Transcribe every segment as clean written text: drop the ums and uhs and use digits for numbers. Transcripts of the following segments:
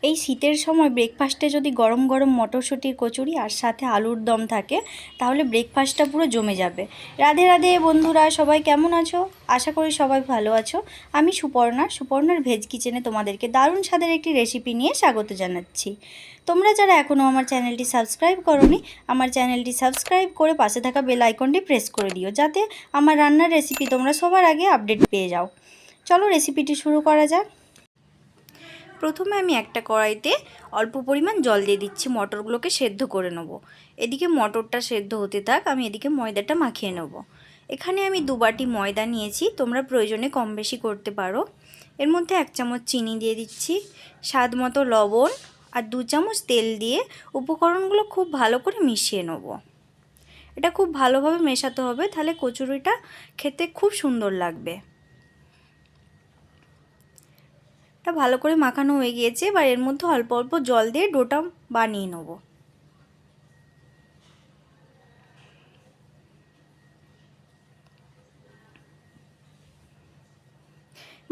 এই শীতের সময় ব্রেকফাস্টে যদি গরম গরম মটরশুঁটির কচুরি আর সাথে আলুর দম থাকে তাহলে ব্রেকফাস্টটা পুরো জমে যাবে। রাধে রাধে বন্ধুরা, সবাই কেমন আছো? আশা করি সবাই ভালো আছো। আমি সুপর্ণার ভেজ কিচেনে তোমাদেরকে দারুণ স্বাদের একটি রেসিপি নিয়ে স্বাগত জানাচ্ছি। তোমরা যারা এখনও আমার চ্যানেলটি সাবস্ক্রাইব করোনি, আমার চ্যানেলটি সাবস্ক্রাইব করে পাশে থাকা বেল আইকনটি প্রেস করে দিও, যাতে আমার রান্নার রেসিপি তোমরা সবার আগে আপডেট পেয়ে যাও। চলো রেসিপিটি শুরু করা যাক। প্রথমে আমি একটা কড়াইতে অল্প পরিমাণ জল দিয়ে দিচ্ছি, মটরগুলোকে সেদ্ধ করে নেব। এদিকে মটরটা সেদ্ধ হতে থাক, আমি এদিকে ময়দাটা মাখিয়ে নেব। এখানে আমি 2 বাটি ময়দা নিয়েছি, তোমরা প্রয়োজনে কম বেশি করতে পারো। এর মধ্যে 1 চামচ চিনি দিয়ে দিচ্ছি, স্বাদ মতো লবণ আর 2 চামচ তেল দিয়ে উপকরণগুলো খুব ভালো করে মিশিয়ে নেব। এটা খুব ভালোভাবে মেশাতে হবে, তাহলে কচুরিটা খেতে খুব সুন্দর লাগবে। এটা ভালো করে মাখানো হয়ে গিয়েছে। এবার এর মধ্যে অল্প অল্প জল দিয়ে ডোটা বানিয়ে নেব।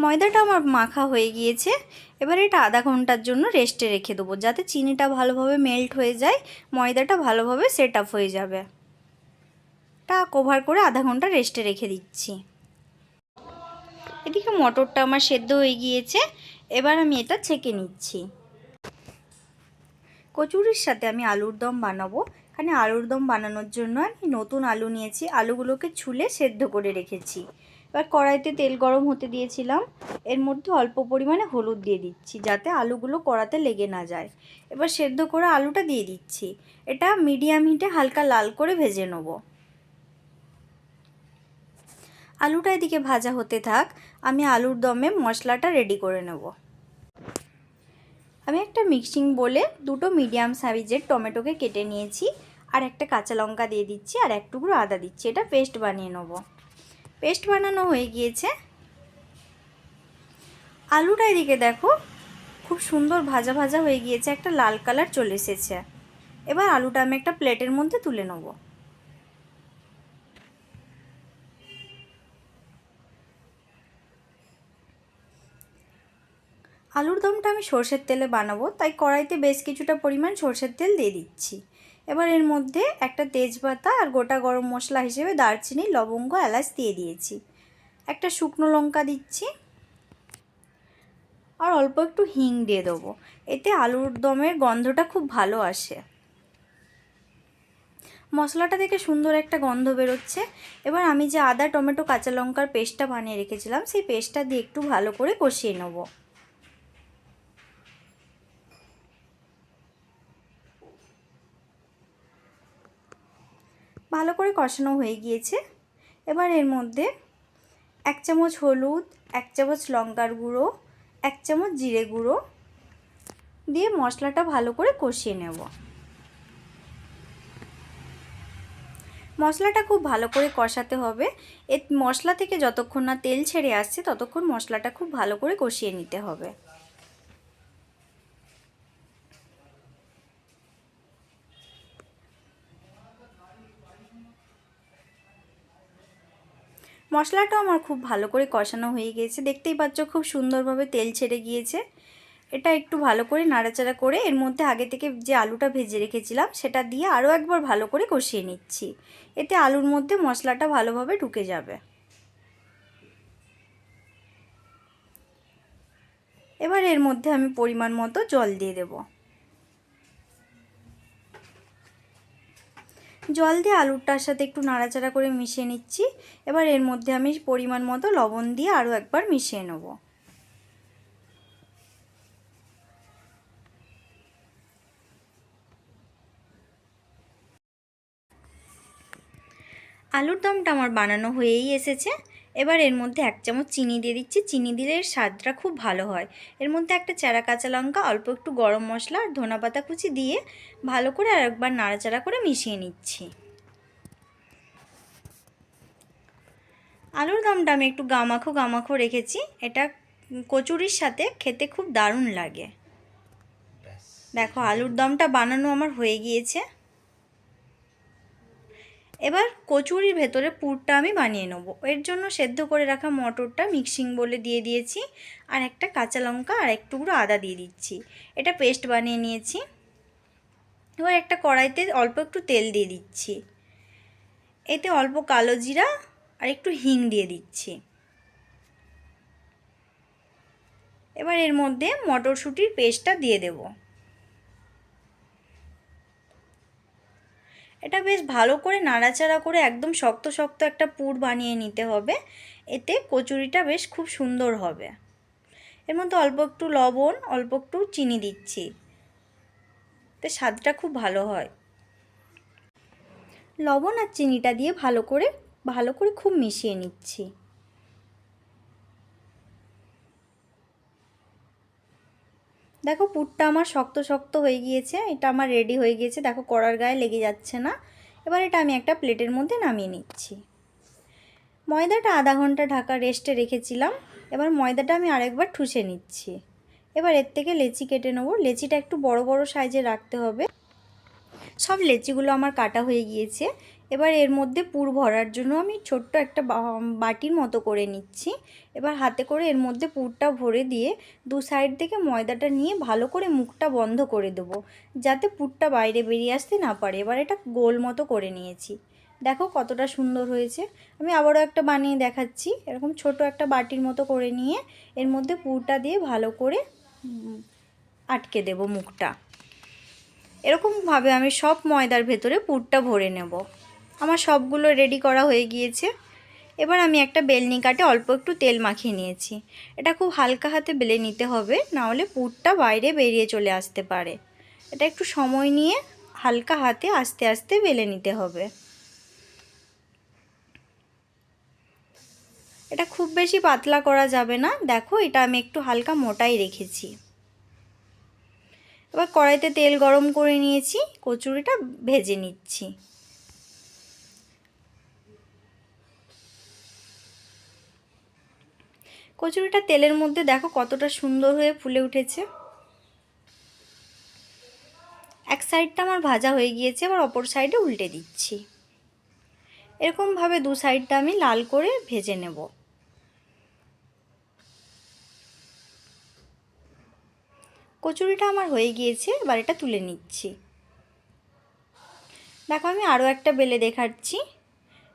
ময়দাটা আমার মাখা হয়ে গিয়েছে। এবার এটা আধা ঘন্টার জন্য রেস্টে রেখে দেবো, যাতে চিনিটা ভালোভাবে মেল্ট হয়ে যায়, ময়দাটা ভালোভাবে সেট আপ হয়ে যাবে। এটা কভার করে আধা ঘন্টা রেস্টে রেখে দিচ্ছি। এদিকে মটরটা আমার সেদ্ধ হয়ে গিয়েছে, এবার আমি এটা ছেঁকে নিচ্ছি। কচুরির সাথে আমি আলুর দম বানাবো। এখানে আলুর দম বানানোর জন্য আমি নতুন আলু নিয়েছি, আলুগুলোকে ছুলে সেদ্ধ করে রেখেছি। এবার কড়াইতে তেল গরম হতে দিয়েছিলাম, এর মধ্যে অল্প পরিমাণে হলুদ দিয়ে দিচ্ছি, যাতে আলুগুলো কড়াতে লেগে না যায়। এবার সেদ্ধ করে আলুটা দিয়ে দিচ্ছি। এটা মিডিয়াম হিটে হালকা লাল করে ভেজে নেব। আলুটা এদিকে ভাজা হতে থাক, আমি আলুর দমে মশলাটা রেডি করে নেব। আমি একটা মিক্সিং বলে 2টো মিডিয়াম সাইজের টমেটোকে কেটে নিয়েছি, আর একটা কাঁচা লঙ্কা দিয়ে দিচ্ছি, আর 1 টুকরো আদা দিচ্ছি। এটা পেস্ট বানিয়ে নেব। পেস্ট বানানো হয়ে গিয়েছে। আলুটা এদিকে দেখো খুব সুন্দর ভাজা ভাজা হয়ে গিয়েছে, একটা লাল কালার চলে এসেছে। এবার আলুটা আমি একটা প্লেটের মধ্যে তুলে নেব। আলুর দমটা আমি সরষের তেলে বানাবো, তাই কড়াইতে বেশ কিছুটা পরিমাণ সরষের তেল দিয়ে দিচ্ছি। এবার এর মধ্যে একটা তেজপাতা আর গোটা গরম মশলা হিসেবে দারচিনি, লবঙ্গ, এলাচ দিয়ে দিয়েছি। একটা শুকনো লঙ্কা দিচ্ছি, আর অল্প একটু হিং দিয়ে দেবো। এতে আলুর দমের গন্ধটা খুব ভালো আসে। মশলাটা থেকে সুন্দর একটা গন্ধ বেরোচ্ছে। এবার আমি যে আদা, টমেটো, কাঁচা লঙ্কার পেস্টটা বানিয়ে রেখেছিলাম, সেই পেস্টটা দিয়ে একটু ভালো করে কষিয়ে নেব। ভালো করে কষানো হয়ে গিয়েছে। এবার এর মধ্যে 1 চামচ হলুদ, 1 চামচ লঙ্কার গুঁড়ো, 1 চামচ জিরে গুঁড়ো দিয়ে মশলাটা ভালো করে কষিয়ে নেব। মশলাটা খুব ভালো করে কষাতে হবে। এই মশলা থেকে যতক্ষণ না তেল ছেড়ে আসছে ততক্ষণ মশলাটা খুব ভালো করে কষিয়ে নিতে হবে। মশলাটা আমার খুব ভালো করে কষানো হয়ে গিয়েছে, দেখতেই পাচ্ছ খুব সুন্দরভাবে তেল ছেড়ে গিয়েছে। এটা একটু ভালো করে নাড়াচাড়া করে এর মধ্যে আগে থেকে যে আলুটা ভেজে রেখেছিলাম সেটা দিয়ে আরও একবার ভালো করে কষিয়ে নিচ্ছি। এতে আলুর মধ্যে মশলাটা ভালোভাবে ঢুকে যাবে। এবার এর মধ্যে আমি পরিমাণ মতো জল দিয়ে দেব। জল দিয়ে আলুটার সাথে একটু নাড়াচাড়া করে মিশিয়ে নিচ্ছি। এবার এর মধ্যে আমি পরিমাণ মতো লবণ দিয়ে আরও একবার মিশিয়ে নেব। আলুর দমটা আমার বানানো হয়েই এসেছে। এবার এর মধ্যে 1 চামচ চিনি দিয়ে দিচ্ছি। চিনি দিলে এর স্বাদটা খুব ভালো হয়। এর মধ্যে একটা চেরা কাঁচা লঙ্কা, অল্প একটু গরম মশলা আর ধনেপাতা কুচি দিয়ে ভালো করে আরেকবার নাড়াচাড়া করে মিশিয়ে নিচ্ছি। আলুর দমটা আমি একটু গামাখো গামাখো রেখেছি। এটা কচুরির সাথে খেতে খুব দারুণ লাগে। দেখো আলুর দমটা বানানো আমার হয়ে গিয়েছে। এবার কচুরির ভেতরে পুরটা আমি বানিয়ে নেব। এর জন্য সেদ্ধ করে রাখা মটরটা মিক্সিং বলে দিয়ে দিয়েছি, আর একটা কাঁচা লঙ্কা আর এক টুকরো আদা দিয়ে দিচ্ছি। এটা পেস্ট বানিয়ে নিয়েছি। এবার একটা কড়াইতে অল্প একটু তেল দিয়ে দিচ্ছি, এতে অল্প কালো জিরা আর একটু হিং দিয়ে দিচ্ছি। এবার এর মধ্যে মটরশুঁটির পেস্টটা দিয়ে দেব। এটা বেশ ভালো করে নাড়াচাড়া করে একদম শক্ত শক্ত একটা পুর বানিয়ে নিতে হবে, এতে কচুরিটা বেশ খুব সুন্দর হবে। এর মধ্যে অল্প একটু লবণ, অল্প একটু চিনি দিচ্ছি, এতে স্বাদটা খুব ভালো হয়। লবণ আর চিনিটা দিয়ে ভালো করে খুব মিশিয়ে নিচ্ছি। দেখো পুরটা আমার শক্ত শক্ত হয়ে গিয়েছে, এটা আমার রেডি হয়ে গিয়েছে। দেখো কড়ার গায়ে লেগে যাচ্ছে না। এবার এটা আমি একটা প্লেটের মধ্যে নামিয়ে নিচ্ছি। ময়দাটা আধা ঘন্টা ঢাকা রেস্টে রেখেছিলাম। এবার ময়দাটা আমি আরেকবার ঠুসে নিচ্ছি। এবার এর থেকে লেচি কেটে নেব। লেচিটা একটু বড় বড় সাইজে রাখতে হবে। সব লেচিগুলো আমার কাটা হয়ে গিয়েছে। এবার এর মধ্যে পুর ভরার জন্য আমি ছোট্ট একটা বাটির মতো করে নিচ্ছি। এবার হাতে করে এর মধ্যে পুরটা ভরে দিয়ে দু সাইড থেকে ময়দাটা নিয়ে ভালো করে মুখটা বন্ধ করে দেবো, যাতে পুরটা বাইরে বেরিয়ে আসতে না পারে। এবার এটা গোল মতো করে নিয়েছি। দেখো কতটা সুন্দর হয়েছে। আমি আবারও একটা বানিয়ে দেখাচ্ছি। এরকম ছোট একটা বাটির মতো করে নিয়ে এর মধ্যে পুরটা দিয়ে ভালো করে আটকে দেব মুখটা। এরকমভাবে আমি সব ময়দার ভেতরে পুরটা ভরে নেব। আমার সবগুলো রেডি করা হয়ে গিয়েছে। এবার আমি একটা বেলনি কাটে অল্প একটু তেল মাখিয়ে নিয়েছি। এটা খুব হালকা হাতে বেলে নিতে হবে, না হলে পুরটা বাইরে বেরিয়ে চলে আসতে পারে। এটা একটু সময় নিয়ে হালকা হাতে আস্তে আস্তে বেলে নিতে হবে। এটা খুব বেশি পাতলা করা যাবে না। দেখো এটা আমি একটু হালকা মোটাই রেখেছি। এবার কড়াইতে তেল গরম করে নিয়েছি, কচুরিটা ভেজে নিচ্ছি। কচুরিটা তেলের মধ্যে দেখো কতটা সুন্দর হয়ে ফুলে উঠেছে। এক সাইডটা আমার ভাজা হয়ে গিয়েছে, এবার অপর সাইডে উল্টে দিচ্ছি। এরকমভাবে দু সাইডটা আমি লাল করে ভেজে নেব। কচুরিটা আমার হয়ে গিয়েছে, এবার এটা তুলে নিচ্ছি। দেখো আমি আরও একটা বেলে দেখাচ্ছি।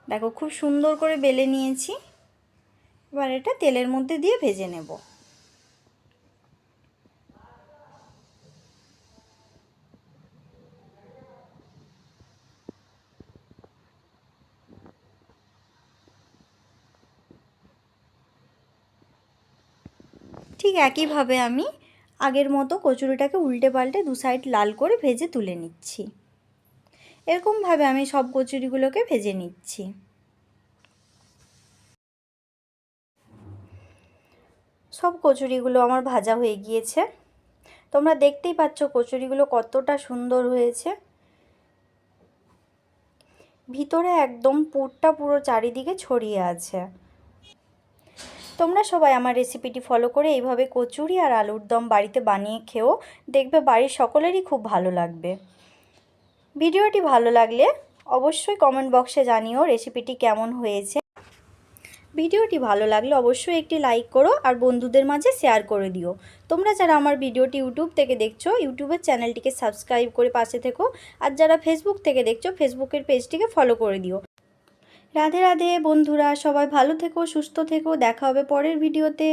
দেখো খুব সুন্দর করে বেলে নিয়েছি। এবার এটা তেলের মধ্যে দিয়ে ভেজে নেব। ঠিক একইভাবে আমি আগের মতো কচুরিটাকে উল্টে পাল্টে দু সাইড লাল করে ভেজে তুলে নিচ্ছি। এরকমভাবে আমি সব কচুরিগুলোকে ভেজে নিচ্ছি। সব কচুরিগুলো আমার ভাজা হয়ে গিয়েছে। তোমরা দেখতেই পাচ্ছ কচুরিগুলো কতটা সুন্দর হয়েছে। ভিতরে একদম পুরটা পুরো চারিদিকে ছড়িয়ে আছে। তোমরা সবাই আমার রেসিপিটি ফলো করে এইভাবে কচুরি আর আলুর দম বাড়িতে বানিয়ে খেও, দেখবে বাড়ির সকলেরই খুব ভালো লাগবে। ভিডিওটি ভালো লাগলে অবশ্যই কমেন্ট বক্সে জানিও রেসিপিটি কেমন হয়েছে। ভিডিওটি ভালো লাগলে অবশ্যই একটি লাইক করো আর বন্ধুদের মাঝে শেয়ার করে দিও। তোমরা যারা আমার ভিডিওটি ইউটিউব থেকে দেখছো, ইউটিউবের চ্যানেলটিকে সাবস্ক্রাইব করে পাশে থেকো। আর যারা ফেসবুক থেকে দেখছো, ফেসবুকের পেজটিকে ফলো করে দিও। রাধে রাধে বন্ধুরা, সবাই ভালো থেকো, সুস্থ থেকো। দেখা হবে পরের ভিডিওতে।